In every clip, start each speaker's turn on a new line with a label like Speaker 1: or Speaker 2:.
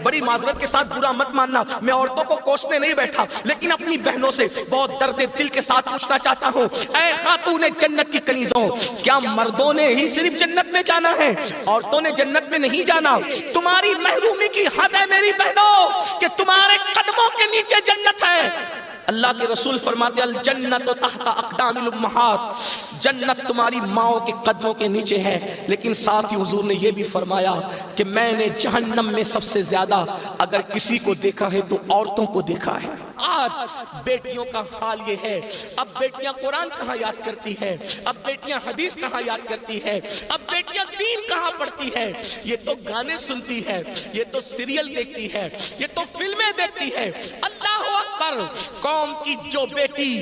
Speaker 1: بڑی معذرت کے ساتھ برا مت ماننا، میں عورتوں کو کوسنے نہیں بیٹھا، لیکن اپنی بہنوں سے بہت درد دل کے ساتھ پوچھنا چاہتا ہوں، اے خاتون جنت کی کنیزوں، کیا مردوں نے ہی صرف جنت میں جانا ہے؟ عورتوں نے جنت میں نہیں جانا؟ تمہاری محرومی کی حد ہے میری بہنوں کہ تمہارے قدموں کے نیچے جنت ہے۔ اللہ کے رسول فرماتے الجنت تحت اقدام الامہات، جنت تمہاری ماؤں کے قدموں کے نیچے ہے، لیکن ساتھ ہی حضور نے یہ بھی فرمایا کہ میں نے جہنم میں سب سے زیادہ اگر کسی کو دیکھا ہے تو عورتوں کو دیکھا ہے۔ آج بیٹیوں کا حال یہ ہے، اب بیٹیاں قرآن کہاں یاد کرتی ہے، اب بیٹیاں حدیث کہاں یاد کرتی ہے، اب بیٹیاں دین کہاں پڑھتی ہے؟ یہ تو گانے سنتی ہے، یہ تو سیریل دیکھتی ہے، یہ تو فلمیں دیکھتی ہے۔ اللہ اکبر! قوم کی جو بیٹی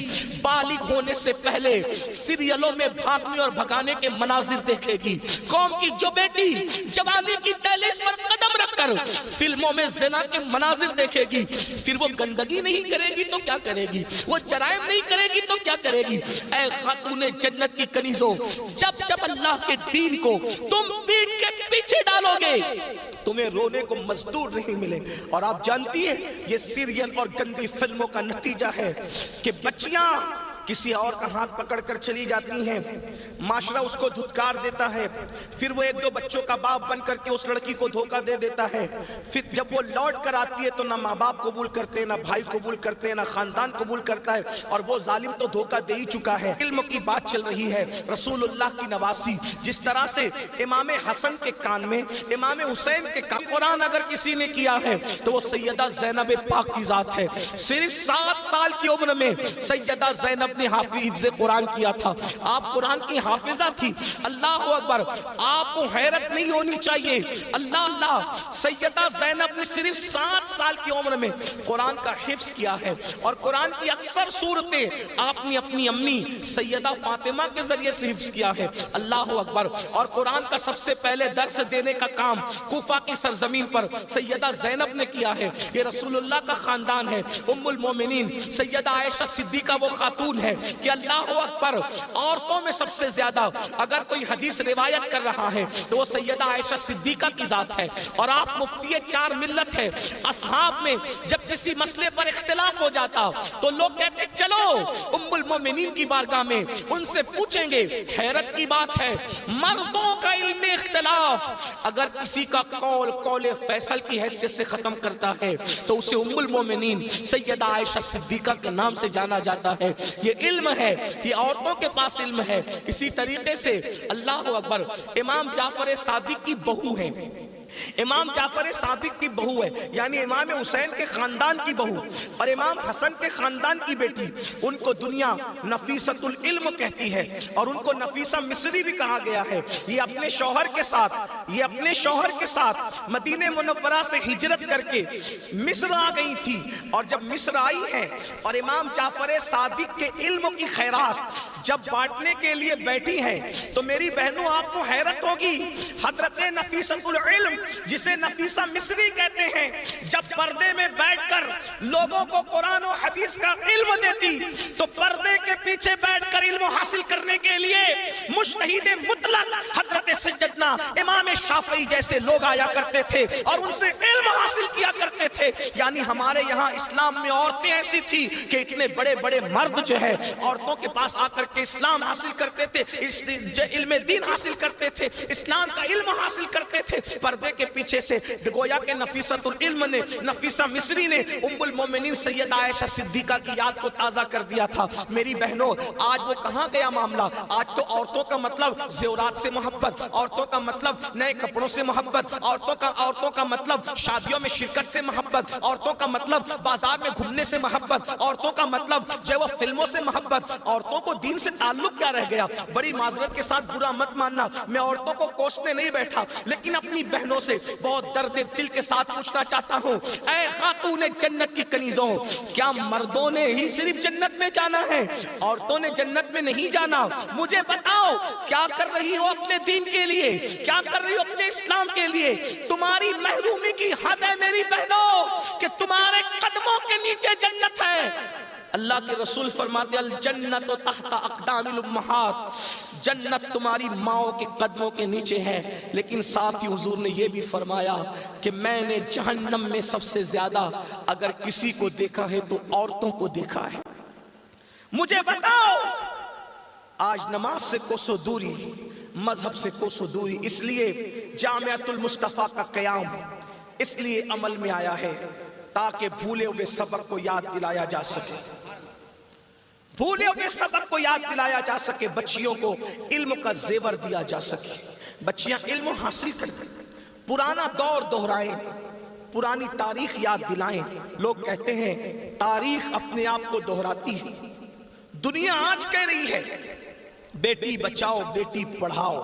Speaker 1: بالغ ہونے سے پہلے سیریلوں میں بھاگنے اور بھگانے کے مناظر دیکھے گی، قوم کی جو بیٹی جوانی کی دہلیز پر قدم رکھ کر فلموں میں زنا کے مناظر دیکھے گی، پھر وہ گندگی نہیں کرے گی تو کیا کرے گی؟ وہ جرائم نہیں کرے گی تو کیا کرے گی؟ اے خاتون جنت کی کنیزوں، جب اللہ کے دین کو تم پیٹ کے پیچھے ڈالو گے تمہیں رونے کو مزدور نہیں ملے۔ اور آپ جانتی ہیں یہ سیریل اور گندی فلموں کا نتیجہ ہے کہ بچیاں کسی اور کا ہاتھ پکڑ کر چلی جاتی ہیں، معاشرہ اس کو دھتکار دیتا ہے، پھر وہ ایک دو بچوں کا باپ بن کر کے اس لڑکی کو دھوکہ دے دیتا ہے، پھر جب وہ لوٹ کر آتی ہے تو نہ ماں باپ قبول کرتے، نہ بھائی قبول کرتے، نہ خاندان قبول کرتا ہے، اور وہ ظالم تو دھوکہ دے ہی چکا ہے۔ علم کی بات چل رہی ہے، رسول اللہ کی نواسی، جس طرح سے امام حسن کے کان میں، امام حسین کے کان قرآن اگر کسی نے کیا ہے تو وہ سیدہ زینب پاک کی ذات ہے۔ صرف 7 سال کی عمر میں سیدہ زینب نے حافظ قرآن کیا تھا، آپ قرآن کی حافظہ تھی۔ اللہ اکبر! آپ کو حیرت نہیں ہونی چاہیے، اللہ سیدہ زینب نے صرف 7 سال کی عمر میں قرآن کا حفظ کیا ہے، اور قرآن کی اکثر صورتیں آپ نے اپنی امی سیدہ فاطمہ کے ذریعے سے حفظ کیا ہے۔ اللہ اکبر! اور قرآن کا سب سے پہلے درس دینے کا کام کوفہ کی سرزمین پر سیدہ زینب نے کیا ہے۔ یہ رسول اللہ کا خاندان ہے۔ ام المومنین سیدہ عائشہ صدیقہ وہ خاتون ہے کہ اللہ اکبر، عورتوں میں سب سے زیادہ اگر کوئی حدیث روایت کر رہا ہے تو وہ سیدہ عائشہ صدیقہ کی ذات ہے، اور آپ مفتی 4 ملت ہے۔ اصحاب میں جب کسی مسئلے پر اختلاف ہو جاتا تو لوگ کہتے چلو ام المومنین کی بارگاہ میں ان سے پوچھیں گے۔ حیرت کی بات ہے، مردوں کا علم اختلاف اگر کسی کا قول فیصل کی حیثیت سے ختم کرتا ہے تو اسے ام المومنین سیدہ عائشہ صدیقہ کے نام سے جانا جاتا ہے۔ یہ علم ہے، یہ عورتوں کے پاس علم ہے۔ اسی طریقے سے اللہ اکبر، امام جعفر صادق کی بہو ہے، امام جعفر صادق کی بہو ہے، یعنی امام حسین کے خاندان کی بہو اور امام حسن کے خاندان کی بیٹی، ان کو دنیا نفیسۃ العلم کہتی ہے، اور ان کو نفیسہ مصری بھی کہا گیا ہے۔ یہ اپنے شوہر کے ساتھ مدینہ منورہ سے ہجرت کر کے مصر آ گئی تھی، اور جب مصر آئی ہے اور امام جعفر صادق کے علم کی خیرات جب بانٹنے کے لیے بیٹھی ہیں تو میری بہنوں آپ کو حیرت ہوگی، حضرت نفیسۃ العلم جسے نفیسہ مصری کہتے ہیں، جب پردے میں بیٹھ کر لوگوں کو قرآن و حدیث کا علم دیتی تو پردے کے پیچھے بیٹھ کر علم حاصل کرنے کے لیے مجتہد مطلق حضرت سیدنا امام شافعی جیسے لوگ آیا کرتے تھے اور ان سے علم حاصل کیا کرتے تھے۔ یعنی ہمارے یہاں اسلام میں عورتیں ایسی تھی کہ اتنے بڑے بڑے مرد جو ہے عورتوں کے پاس آ کر کے اسلام حاصل کرتے تھے، علم دین حاصل کرتے تھے، اسلام کا علم حاصل کرتے تھے۔ پردے کے پیچھے سے گویا کہ نفیسۃ العلم نے، نفیسہ مصری نے ام المومنین سیدہ عائشہ صدیقہ کی یاد کو تازہ کر دیا تھا۔ میری بہنوں آج وہ کہاں گیا معاملہ؟ آج تو عورتوں کا مطلب زیورات سے محبت، عورتوں کا مطلب نئے کپڑوں سے محبت، عورتوں کا مطلب شادیوں میں شرکت سے محبت، عورتوں کا مطلب بازار میں گھومنے سے محبت، عورتوں کا مطلب جو وہ فلموں سے محبت۔ عورتوں کو دین سے تعلق کیا رہ گیا؟ بڑی معذرت کے ساتھ برا مت ماننا، میں عورتوں کو کوسنے نہیں بیٹھا، لیکن اپنی بہنوں سے بہت درد دل کے ساتھ پوچھنا چاہتا ہوں، اے خاتون جنت کی کنیزوں، کیا مردوں نے ہی صرف جنت میں جانا ہے؟ عورتوں نے جنت میں نہیں جانا؟ مجھے بتاؤ کیا کر رہی ہو اپنے دین کے لیے، کیا کر رہی ہو اپنے اسلام کے لیے؟ تمہاری محرومی کی حد ہے میری بہنوں کہ تمہارے قدموں کے نیچے جنت ہے۔ اللہ کے رسول فرماتے الجنت تحت اقدام الامہات، جنت تمہاری ماؤں کے قدموں کے نیچے ہے، لیکن ساتھ ہی حضور نے یہ بھی فرمایا کہ میں نے جہنم میں سب سے زیادہ اگر کسی کو دیکھا ہے تو عورتوں کو دیکھا ہے۔ مجھے بتاؤ، آج نماز سے کوسوں دوری، مذہب سے کوسوں دوری، اس لیے جامعۃ المصطفیٰ کا قیام اس لیے عمل میں آیا ہے تاکہ بھولے ہوئے سبق کو یاد دلایا جا سکے، بھولے ہوئے سبق کو یاد دلایا جا سکے، بچیوں کو علم کا زیور دیا جا سکے، بچیاں علم حاصل کریں، پرانا دور دہرائیں، پرانی تاریخ یاد دلائیں۔ لوگ کہتے ہیں تاریخ اپنے آپ کو دہراتی ہے، دنیا آج کہہ رہی ہے بیٹی بچاؤ بیٹی پڑھاؤ،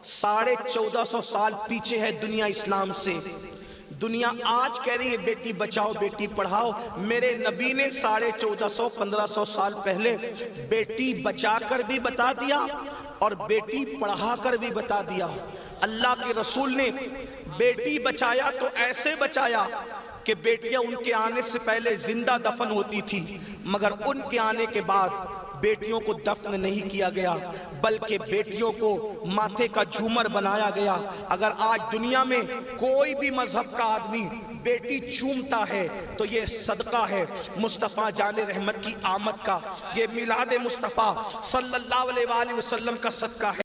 Speaker 1: 1450 سال پیچھے ہے دنیا اسلام سے، دنیا آج کہہ رہی ہے بیٹی بچاؤ بیٹی پڑھاؤ۔ میرے نبی نے 1450-1500 سال پہلے بیٹی بچا کر بھی بتا دیا اور بیٹی پڑھا کر بھی بتا دیا۔ اللہ کے رسول نے بیٹی بچایا تو ایسے بچایا کہ بیٹیاں ان کے آنے سے پہلے زندہ دفن ہوتی تھی، مگر ان کے آنے کے بعد بیٹیوں کو دفن نہیں کیا گیا بلکہ بیٹیوں کو ماتھے کا جھومر بنایا گیا۔ اگر آج دنیا میں کوئی بھی مذہب کا آدمی بیٹی چومتا ہے تو یہ صدقہ ہے مصطفیٰ جان رحمت کی آمد کا، یہ میلاد مصطفیٰ صلی اللہ علیہ وآلہ وسلم کا صدقہ ہے۔